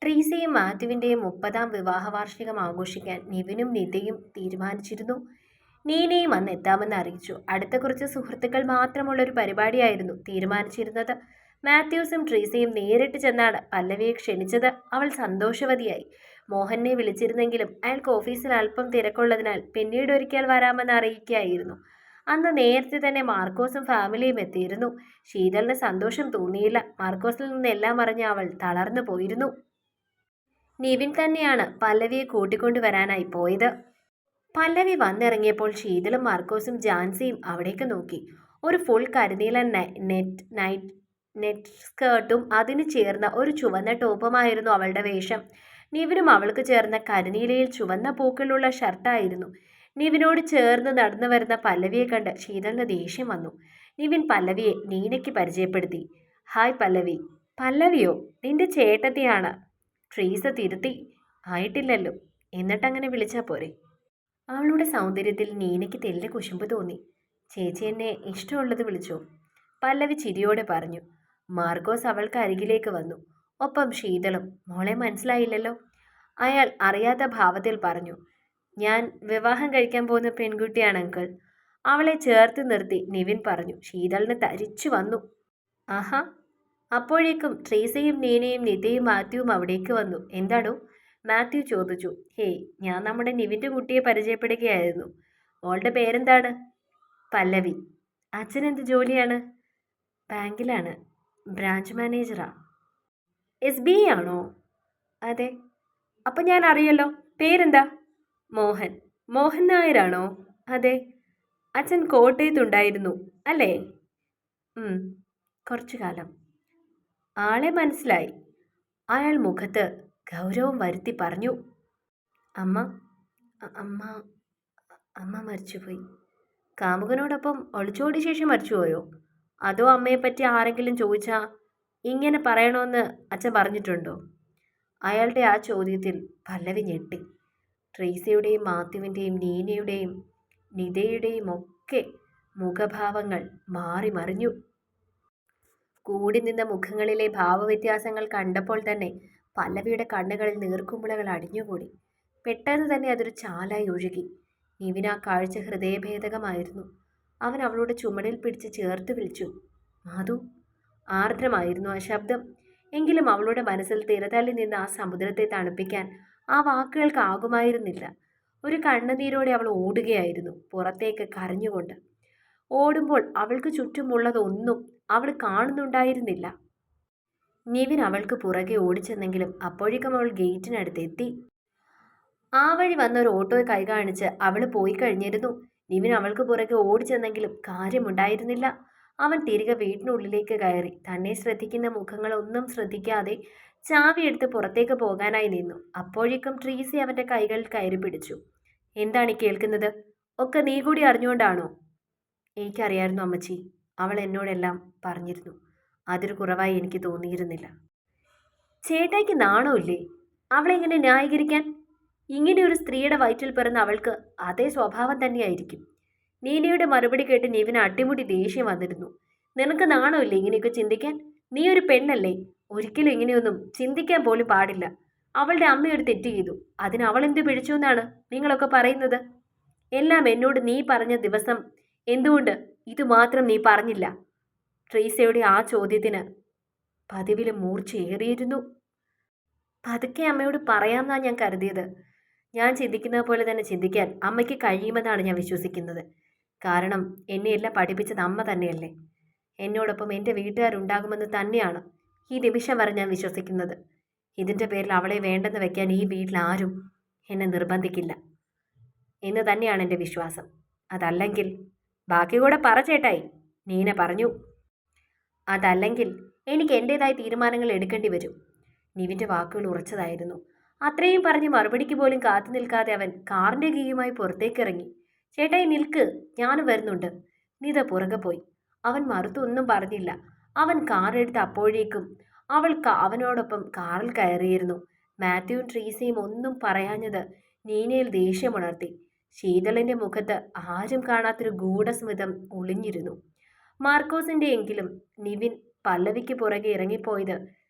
ട്രീസയും മാത്യുവിൻ്റെയും 30-ാം വിവാഹ വാർഷികം ആഘോഷിക്കാൻ നിവിനും നിതയും തീരുമാനിച്ചിരുന്നു. നീനയും അന്ന് എത്താമെന്ന് അറിയിച്ചു. അടുത്ത കുറച്ച് സുഹൃത്തുക്കൾ മാത്രമുള്ള ഒരു പരിപാടിയായിരുന്നു തീരുമാനിച്ചിരുന്നത്. മാത്യൂസും ട്രീസയും നേരിട്ട് ചെന്നാണ് പല്ലവിയെ ക്ഷണിച്ചത്. അവൾ സന്തോഷവതിയായി. മോഹനെ വിളിച്ചിരുന്നെങ്കിലും അയാൾക്ക് ഓഫീസിൽ അല്പം തിരക്കുള്ളതിനാൽ പിന്നീട് ഒരിക്കൽ വരാമെന്ന് അറിയിക്കുകയായിരുന്നു. അന്ന് നേരത്തെ തന്നെ മാർക്കോസും ഫാമിലിയും എത്തിയിരുന്നു. ശീതളിന് സന്തോഷം തോന്നിയില്ല. മാർക്കോസിൽ നിന്ന് എല്ലാം അറിഞ്ഞ് അവൾ തളർന്നു പോയിരുന്നു. നിവിൻ തന്നെയാണ് പല്ലവിയെ കൂട്ടിക്കൊണ്ടുവരാനായി പോയത്. പല്ലവി വന്നിറങ്ങിയപ്പോൾ ശീതളും മാർക്കോസും ജാൻസിയും അവിടേക്ക് നോക്കി. ഒരു ഫുൾ കരിനീലൻ നെറ്റ് സ്കേർട്ടും അതിന് ചേർന്ന ഒരു ചുവന്ന ടോപ്പുമായിരുന്നു അവളുടെ വേഷം. നിവിനും അവൾക്ക് ചേർന്ന കരിനീലയിൽ ചുവന്ന പൂക്കളുള്ള ഷർട്ടായിരുന്നു. നിവിനോട് ചേർന്ന് നടന്നു വരുന്ന പല്ലവിയെ കണ്ട് ശീതളിന് ദേഷ്യം വന്നു. നിവിൻ പല്ലവിയെ നീനയ്ക്ക് പരിചയപ്പെടുത്തി. ഹായ് പല്ലവി. പല്ലവിയോ? നിന്റെ ചേട്ടത്തിയാണ്. ട്രീസ തിരുത്തി. ആയിട്ടില്ലല്ലോ, എന്നിട്ടങ്ങനെ വിളിച്ചാൽ പോരെ? അവളുടെ സൗന്ദര്യത്തിൽ നീനയ്ക്ക് തെല്ല് കുശുമ്പ് തോന്നി. ചേച്ചി എന്നെ ഇഷ്ടമുള്ളത് വിളിച്ചോ? പല്ലവി ചിരിയോടെ പറഞ്ഞു. മാർക്കോസ് അവൾക്ക് അരികിലേക്ക് വന്നു. ഒപ്പം ശീതളും. മോളെ മനസ്സിലായില്ലല്ലോ? അയാൾ അറിയാത്ത ഭാവത്തിൽ പറഞ്ഞു. ഞാൻ വിവാഹം കഴിക്കാൻ പോകുന്ന പെൺകുട്ടിയാണ് അങ്കിൾ. അവളെ ചേർത്ത് നിർത്തി നിവിൻ പറഞ്ഞു. ശീതളിന് തരിച്ചു വന്നു. ആഹാ. അപ്പോഴേക്കും ട്രീസയും നീനയും നിതയും മാത്യുവും അവിടേക്ക് വന്നു. എന്താണോ? മാത്യു ചോദിച്ചു. ഹേയ്, ഞാൻ നമ്മുടെ നിവിൻ്റെ കുട്ടിയെ പരിചയപ്പെടുകയായിരുന്നു. മോളുടെ പേരെന്താണ്? പല്ലവി. അച്ഛൻ എന്ത് ജോലിയാണ്? ബാങ്കിലാണ്, ബ്രാഞ്ച് മാനേജറാ. SBI ആണോ? അതെ. അപ്പം ഞാൻ അറിയല്ലോ. പേരെന്താ? മോഹൻ. മോഹൻ നായരാണോ? അതെ. അച്ഛൻ കോട്ടയത്തുണ്ടായിരുന്നു അല്ലേ? കുറച്ചു കാലം. ആളെ മനസ്സിലായി. അയാൾ മുഖത്ത് ഗൗരവം വരുത്തി പറഞ്ഞു. അമ്മ അമ്മ അമ്മ മരിച്ചുപോയി. കാമുകനോടൊപ്പം ഒളിച്ചോടിയ ശേഷം മരിച്ചുപോയോ? അതോ അമ്മയെപ്പറ്റി ആരെങ്കിലും ചോദിച്ചാൽ ഇങ്ങനെ പറയണമെന്ന് അച്ഛൻ പറഞ്ഞിട്ടുണ്ടോ? അയാളുടെ ആ ചോദ്യത്തിൽ പല്ലവി ഞെട്ടി. ട്രീസയുടെയും മാത്യുവിൻ്റെയും നീനയുടെയും നിതയുടെയും ഒക്കെ മുഖഭാവങ്ങൾ മാറി മറിഞ്ഞു. കൂടി നിന്ന മുഖങ്ങളിലെ ഭാവവ്യത്യാസങ്ങൾ കണ്ടപ്പോൾ തന്നെ പല്ലവിയുടെ കണ്ണുകളിൽ നീർക്കുമിളകൾ അടിഞ്ഞുകൂടി. പെട്ടെന്ന് തന്നെ അതൊരു ചാലായി ഒഴുകി. നിവിൻ ആ കാഴ്ച ഹൃദയഭേദകമായിരുന്നു. അവൻ അവളുടെ ചുമടിൽ പിടിച്ച് ചേർത്ത് വിളിച്ചു. മാധു. ആർദ്രമായിരുന്നു ആ ശബ്ദം. എങ്കിലും അവളുടെ മനസ്സിൽ തിരതള്ളി നിന്ന് ആ സമുദ്രത്തെ തണുപ്പിക്കാൻ ആ വാക്കുകൾക്കാകുമായിരുന്നില്ല. ഒരു കണ്ണുനീരോടെ അവൾ ഓടുകയായിരുന്നു, പുറത്തേക്ക് കരഞ്ഞുകൊണ്ട്. ഓടുമ്പോൾ അവൾക്ക് ചുറ്റുമുള്ളതൊന്നും അവൾ കാണുന്നുണ്ടായിരുന്നില്ല. നിവിൻ അവൾക്ക് പുറകെ ഓടിച്ചെന്നെങ്കിലും അപ്പോഴേക്കും അവൾ ഗേറ്റിനടുത്ത് എത്തി. ആ വഴി വന്ന ഒരു ഓട്ടോയെ കൈ കാണിച്ച് അവൾ പോയി കഴിഞ്ഞിരുന്നു. നിവിൻ അവൾക്ക് പുറകെ ഓടിച്ചെന്നെങ്കിലും കാര്യമുണ്ടായിരുന്നില്ല. അവൻ തിരികെ വീട്ടിനുള്ളിലേക്ക് കയറി. തന്നെ ശ്രദ്ധിക്കുന്ന മുഖങ്ങളൊന്നും ശ്രദ്ധിക്കാതെ ചാവിയെടുത്ത് പുറത്തേക്ക് പോകാനായി നിന്നു. അപ്പോഴേക്കും ട്രീസി അവൻ്റെ കൈകളിൽ കയറി പിടിച്ചു. എന്താണ് കേൾക്കുന്നത്? ഒക്കെ നീ കൂടി അറിഞ്ഞുകൊണ്ടാണോ? എനിക്കറിയായിരുന്നു അമ്മച്ചി. അവൾ എന്നോടെല്ലാം പറഞ്ഞിരുന്നു. അതൊരു കുറവായി എനിക്ക് തോന്നിയിരുന്നില്ല. ചേട്ടായിക്ക് നാണമില്ലേ അവളെ ഇങ്ങനെ ന്യായീകരിക്കാൻ? ഇങ്ങനെയൊരു സ്ത്രീയുടെ വയറ്റിൽ പിറന്ന അവൾക്ക് അതേ സ്വഭാവം തന്നെയായിരിക്കും. നീനയുടെ മറുപടി കേട്ട് നിവിന് അട്ടിമുട്ടി ദേഷ്യം വന്നിരുന്നു. നിനക്ക് നാണമില്ലേ ഇങ്ങനെയൊക്കെ ചിന്തിക്കാൻ? നീ ഒരു പെണ്ണല്ലേ? ഒരിക്കലും ഇങ്ങനെയൊന്നും ചിന്തിക്കാൻ പോലും പാടില്ല. അവളുടെ അമ്മയൊരു തെറ്റ് ചെയ്തു, അതിന് അവൾ എന്ത് പിടിച്ചു എന്നാണ് നിങ്ങളൊക്കെ പറയുന്നത്? എല്ലാം എന്നോട് നീ പറഞ്ഞ ദിവസം എന്തുകൊണ്ട് ഇത് മാത്രം നീ പറഞ്ഞില്ല? ട്രീസയുടെ ആ ചോദ്യത്തിന് പതിവിലും മൂർച്ചയേറിയിരുന്നു. പതുക്കെ അമ്മയോട് പറയാമെന്നാണ് ഞാൻ കരുതിയത്. ഞാൻ ചിന്തിക്കുന്നത് പോലെ തന്നെ ചിന്തിക്കാൻ അമ്മയ്ക്ക് കഴിയുമെന്നാണ് ഞാൻ വിശ്വസിക്കുന്നത്. കാരണം എന്നെയെല്ലാം പഠിപ്പിച്ചത് അമ്മ തന്നെയല്ലേ. എന്നോടൊപ്പം എൻ്റെ വീട്ടുകാരുണ്ടാകുമെന്ന് തന്നെയാണ് ഈ നിമിഷം വരെ ഞാൻ വിശ്വസിക്കുന്നത്. ഇതിൻ്റെ പേരിൽ അവളെ വേണ്ടെന്ന് വെക്കാൻ ഈ വീട്ടിൽ ആരും എന്നെ നിർബന്ധിക്കില്ല എന്ന് തന്നെയാണ് എൻ്റെ വിശ്വാസം. അതല്ലെങ്കിൽ ബാക്കി കൂടെ പറ ചേട്ടായി, നീന പറഞ്ഞു. അതല്ലെങ്കിൽ എനിക്ക് എൻ്റേതായ തീരുമാനങ്ങൾ എടുക്കേണ്ടി വരും. നിവിൻ്റെ വാക്കുകൾ ഉറച്ചതായിരുന്നു. അത്രയും പറഞ്ഞ് മറുപടിക്ക് പോലും കാത്തു നിൽക്കാതെ അവൻ കാറിൻ്റെ കീയുമായി പുറത്തേക്കിറങ്ങി. ചേട്ടായി നിൽക്ക്, ഞാനും വരുന്നുണ്ട്. നിത പുറകെ പോയി. അവൻ മറുത്തൊന്നും പറഞ്ഞില്ല. അവൻ കാറെടുത്ത് അപ്പോഴേക്കും അവൾ അവനോടൊപ്പം കാറിൽ കയറിയിരുന്നു. മാത്യുവും ട്രീസയും ഒന്നും പറയാഞ്ഞത് നീനയിൽ ദേഷ്യമുണർത്തി. ശീതളിൻ്റെ മുഖത്ത് ആരും കാണാത്തൊരു ഗൂഢസ്മിതം ഒളിഞ്ഞിരുന്നു. മാർക്കോസിൻ്റെ എങ്കിലും നിവിൻ പല്ലവിക്ക് പുറകെ ഇറങ്ങിപ്പോയത്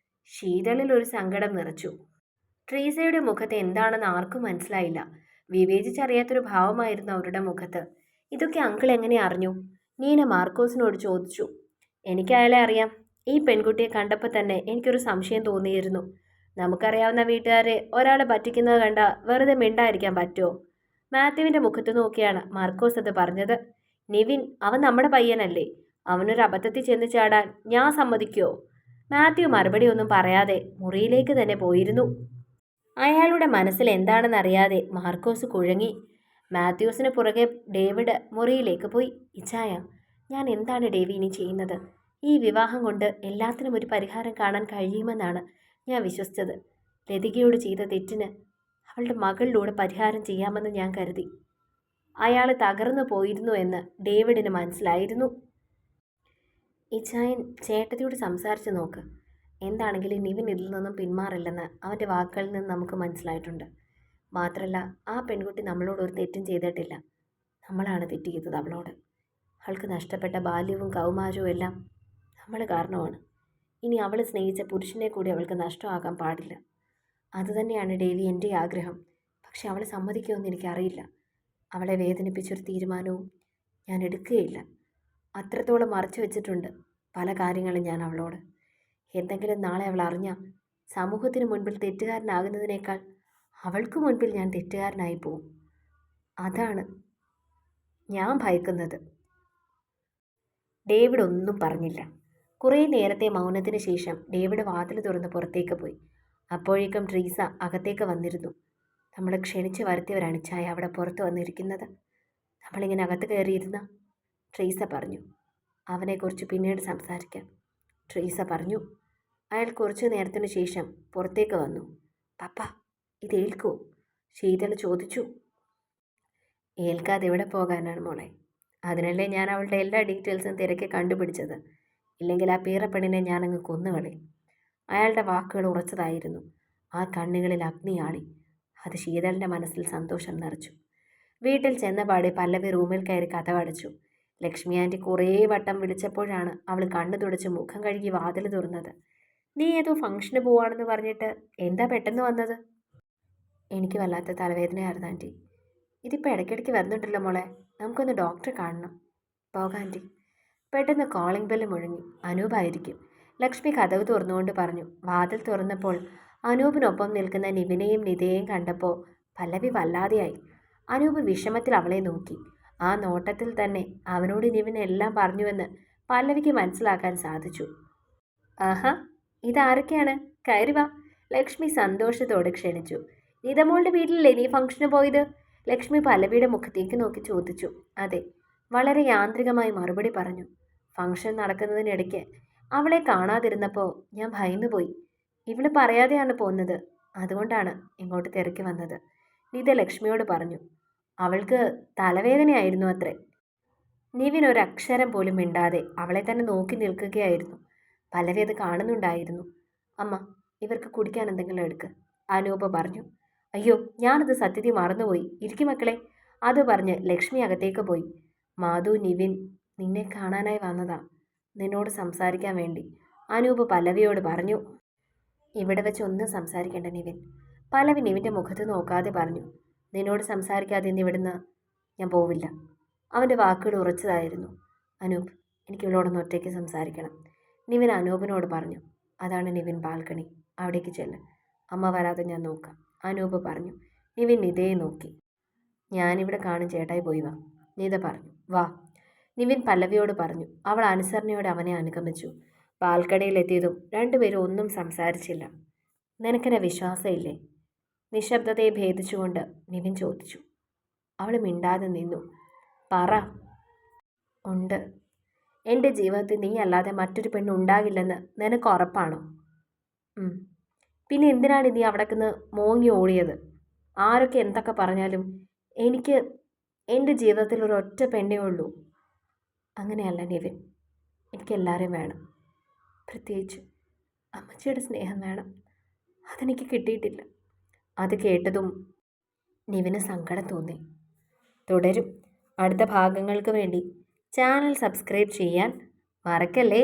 ശീതളിൽ ഒരു സങ്കടം നിറച്ചു. ട്രീസയുടെ മുഖത്ത് എന്താണെന്ന് ആർക്കും മനസ്സിലായില്ല. വിവേചിച്ചറിയാത്തൊരു ഭാവമായിരുന്നു അവരുടെ മുഖത്ത്. ഇതൊക്കെ അങ്കിൾ എങ്ങനെ അറിഞ്ഞു? നീന മാർക്കോസിനോട് ചോദിച്ചു. എനിക്ക് അയാളെ അറിയാം. ഈ പെൺകുട്ടിയെ കണ്ടപ്പോൾ തന്നെ എനിക്കൊരു സംശയം തോന്നിയിരുന്നു. നമുക്കറിയാവുന്ന വീട്ടുകാരെ ഒരാളെ പറ്റിക്കുന്നത് കണ്ട വെറുതെ മിണ്ടായിരിക്കാൻ പറ്റുമോ? മാത്യുവിൻ്റെ മുഖത്ത് നോക്കിയാണ് മാർക്കോസ് അത് പറഞ്ഞത്. നിവിൻ, അവൻ നമ്മുടെ പയ്യനല്ലേ. അവനൊരു അബദ്ധത്തിൽ ചെന്ന് ചാടാൻ ഞാൻ സമ്മതിക്കുമോ? മാത്യു മറുപടി ഒന്നും പറയാതെ മുറിയിലേക്ക് തന്നെ പോയിരുന്നു. അയാളുടെ മനസ്സിൽ എന്താണെന്നറിയാതെ മാർക്കോസ് കുഴങ്ങി. മാത്യൂസിന് പുറകെ ഡേവിഡ് മുറിയിലേക്ക് പോയി. ഇച്ചായ, ഞാൻ എന്താണ് ഡേവി ഇനി ചെയ്യുന്നത്? ഈ വിവാഹം കൊണ്ട് എല്ലാത്തിനും ഒരു പരിഹാരം കാണാൻ കഴിയുമെന്നാണ് ഞാൻ വിശ്വസിച്ചത്. ലതികയോട് ചെയ്ത തെറ്റിന് അവളുടെ മകളിലൂടെ പരിഹാരം ചെയ്യാമെന്ന് ഞാൻ കരുതി. അയാൾ തകർന്നു പോയിരുന്നു എന്ന് ഡേവിഡിന് മനസ്സിലായിരുന്നു. ഇച്ചായൻ ചേട്ടത്തിയോട് സംസാരിച്ച് നോക്ക്. എന്താണെങ്കിലും നിവിൻ ഇതിൽ നിന്നും പിന്മാറില്ലെന്ന് അവൻ്റെ വാക്കുകളിൽ നിന്ന് നമുക്ക് മനസ്സിലായിട്ടുണ്ട്. മാത്രമല്ല, ആ പെൺകുട്ടി നമ്മളോട് ഒരു തെറ്റും ചെയ്തിട്ടില്ല. നമ്മളാണ് തെറ്റ് ചെയ്തത് അവളോട്. അവൾക്ക് നഷ്ടപ്പെട്ട ബാല്യവും കൗമാരവും എല്ലാം നമ്മൾ കാരണമാണ്. ഇനി അവൾ സ്നേഹിച്ച പുരുഷനെ കൂടി അവൾക്ക് നഷ്ടമാകാൻ പാടില്ല. അതുതന്നെയാണ് ഡേവി എൻ്റെ ആഗ്രഹം. പക്ഷെ അവൾ സമ്മതിക്കുമെന്ന് എനിക്കറിയില്ല. അവളെ വേദനിപ്പിച്ചൊരു തീരുമാനവും ഞാൻ എടുക്കുകയില്ല. അത്രത്തോളം മറച്ചു വെച്ചിട്ടുണ്ട് പല കാര്യങ്ങളും ഞാൻ അവളോട്. എന്തെങ്കിലും നാളെ അവൾ അറിഞ്ഞാൽ സമൂഹത്തിന് മുൻപിൽ തെറ്റുകാരനാകുന്നതിനേക്കാൾ അവൾക്ക് മുൻപിൽ ഞാൻ തെറ്റുകാരനായി പോവും. അതാണ് ഞാൻ ഭയക്കുന്നത്. ഡേവിഡ് ഒന്നും പറഞ്ഞില്ല. കുറേ നേരത്തെ മൗനത്തിന് ശേഷം ഡേവിഡ് വാതിൽ തുറന്ന് പുറത്തേക്ക് പോയി. അപ്പോഴേക്കും ട്രീസ അകത്തേക്ക് വന്നിരുന്നു. നമ്മൾ ക്ഷണിച്ച് വരുത്തിയവരാണ് ചായ അവിടെ പുറത്ത് വന്നിരിക്കുന്നത്. നമ്മളിങ്ങനെ അകത്ത് കയറിയിരുന്ന ട്രീസ പറഞ്ഞു. അവനെക്കുറിച്ച് പിന്നീട് സംസാരിക്കാം, ട്രീസ പറഞ്ഞു. അയാൾ കുറച്ചു നേരത്തിന് ശേഷം പുറത്തേക്ക് വന്നു. പപ്പ, ഇത് ഏൽക്കൂ? ശീതൾ ചോദിച്ചു. ഏൽക്കാതെ എവിടെ പോകാനാണ് മോളെ? അതിനല്ലേ ഞാൻ അവളുടെ എല്ലാ ഡീറ്റെയിൽസും തിരക്കി കണ്ടുപിടിച്ചത്. ഇല്ലെങ്കിൽ ആ പീറപ്പെണ്ണിനെ ഞാനങ്ങ് കൊന്നുകളയും. അയാളുടെ വാക്കുകൾ ഉറച്ചതായിരുന്നു. ആ കണ്ണുകളിൽ അഗ്നിയാളി. അത് ശീതളിൻ്റെ മനസ്സിൽ സന്തോഷം നിറച്ചു. വീട്ടിൽ ചെന്നപാടെ പല്ലവി റൂമിൽ കയറി കതകടച്ചു. ലക്ഷ്മി ആൻറ്റി കുറേ വട്ടം വിളിച്ചപ്പോഴാണ് അവൾ കണ്ണു തുടച്ച് മുഖം കഴുകി വാതിൽ തുറന്നത്. നീ ഏതോ ഫംഗ്ഷന് പോവാണെന്ന് പറഞ്ഞിട്ട് എന്താ പെട്ടെന്ന് വന്നത്? എനിക്ക് വല്ലാത്ത തലവേദനയായിരുന്നു ആൻറ്റി. ഇതിപ്പോൾ ഇടയ്ക്കിടയ്ക്ക് വരുന്നുണ്ടല്ലോ മോളെ. നമുക്കൊന്ന് ഡോക്ടറെ കാണണം. പോകാം ആൻറ്റി. പെട്ടെന്ന് കോളിംഗ് ബെല്ല് മുഴങ്ങി. അനൂപായിരിക്കും. ലക്ഷ്മി കതവ് തുറന്നുകൊണ്ട് പറഞ്ഞു. വാതിൽ തുറന്നപ്പോൾ അനൂപിനൊപ്പം നിൽക്കുന്ന നിവിനെയും നിതയെയും കണ്ടപ്പോൾ പല്ലവി വല്ലാതെയായി. അനൂപ് വിഷമത്തിൽ അവളെ നോക്കി. ആ നോട്ടത്തിൽ തന്നെ അവനോട് നിവിൻ എല്ലാം പറഞ്ഞുവെന്ന് പല്ലവിക്ക് മനസ്സിലാക്കാൻ സാധിച്ചു. ആഹാ, ഇതാരൊക്കെയാണ്? കയറി വാ. ലക്ഷ്മി സന്തോഷത്തോടെ ക്ഷണിച്ചു. നിതമോളുടെ വീട്ടിലല്ലേ നീ ഫംഗ്ഷന് പോയത്? ലക്ഷ്മി പല്ലവിയുടെ മുഖത്തേക്ക് നോക്കി ചോദിച്ചു. അതെ, വളരെ യാന്ത്രികമായി മറുപടി പറഞ്ഞു. ഫംഗ്ഷൻ നടക്കുന്നതിനിടയ്ക്ക് അവളെ കാണാതിരുന്നപ്പോൾ ഞാൻ ഭയന്നുപോയി. ഇവള് പറയാതെയാണ് പോന്നത്. അതുകൊണ്ടാണ് ഇങ്ങോട്ട് തിരക്കി വന്നത്, നിത ലക്ഷ്മിയോട് പറഞ്ഞു. അവൾക്ക് തലവേദനയായിരുന്നു അത്രേ. നിവിൻ ഒരക്ഷരം പോലും മിണ്ടാതെ അവളെ തന്നെ നോക്കി നിൽക്കുകയായിരുന്നു. പല്ലവി അത് കാണുന്നുണ്ടായിരുന്നു. അമ്മ, ഇവർക്ക് കുടിക്കാൻ എന്തെങ്കിലും എടുക്ക്, അനൂപ പറഞ്ഞു. അയ്യോ, ഞാനത് സത്യത്തിൽ മറന്നുപോയി. ഇരിക്കും മക്കളെ. അത് പറഞ്ഞ് ലക്ഷ്മി അകത്തേക്ക് പോയി. മാധു, നിവിൻ നിന്നെ കാണാനായി വന്നതാ, നിന്നോട് സംസാരിക്കാൻ വേണ്ടി, അനൂപ് പല്ലവിയോട് പറഞ്ഞു. ഇവിടെ വെച്ച് ഒന്നും സംസാരിക്കേണ്ട നിവിൻ, പല്ലവി നിവിൻ്റെ മുഖത്ത് നോക്കാതെ പറഞ്ഞു. നിന്നോട് സംസാരിക്കാതെ ഇന്ന് ഇവിടുന്ന് ഞാൻ പോവില്ല. അവൻ്റെ വാക്കുകൾ ഉറച്ചതായിരുന്നു. അനൂപ്, എനിക്ക് ഇവളോടൊന്ന് ഒറ്റയ്ക്ക് സംസാരിക്കണം, നിവിൻ അനൂപിനോട് പറഞ്ഞു. അതാണ് നിവിൻ ബാൽക്കണി, അവിടേക്ക് ചെല്ല്. അമ്മ വരാതെ ഞാൻ നോക്കാം, അനൂപ് പറഞ്ഞു. നിവിൻ നിതയെ നോക്കി. ഞാനിവിടെ കാണും, ചേട്ടായി പോയി വാ, നിത പറഞ്ഞു. വാ, നിവിൻ പല്ലവിയോട് പറഞ്ഞു. അവൾ അനുസരണയോടെ അവനെ അനുഗമിച്ചു. ബാൽക്കണിയിലെത്തിയതും രണ്ടുപേരും ഒന്നും സംസാരിച്ചില്ല. നിനക്കെന്നെ വിശ്വാസമില്ലേ? നിശബ്ദതയെ ഭേദിച്ചുകൊണ്ട് നിവിൻ ചോദിച്ചു. അവൾ മിണ്ടാതെ നിന്നു. പറ. ഉണ്ട്. എൻ്റെ ജീവിതത്തിൽ നീ അല്ലാതെ മറ്റൊരു പെണ്ണുണ്ടാകില്ലെന്ന് നിനക്ക് ഉറപ്പാണോ? പിന്നെ എന്തിനാണ് നീ അവിടേക്ക് മോങ്ങി ഓടിയത്? ആരൊക്കെ എന്തൊക്കെ പറഞ്ഞാലും എനിക്ക് എൻ്റെ ജീവിതത്തിൽ ഒരൊറ്റ പെണ്ണേ ഉള്ളൂ. അങ്ങനെയല്ല നിവിൻ, എനിക്കെല്ലാവരും വേണം. പ്രത്യേകിച്ച് അമ്മച്ചിയുടെ സ്നേഹം വേണം. അതെനിക്ക് കിട്ടിയിട്ടില്ല. അത് കേട്ടതും നിവിന് സങ്കടം തോന്നി. തുടരും. അടുത്ത ഭാഗങ്ങൾക്ക് വേണ്ടി ചാനൽ സബ്സ്ക്രൈബ് ചെയ്യാൻ മറക്കല്ലേ.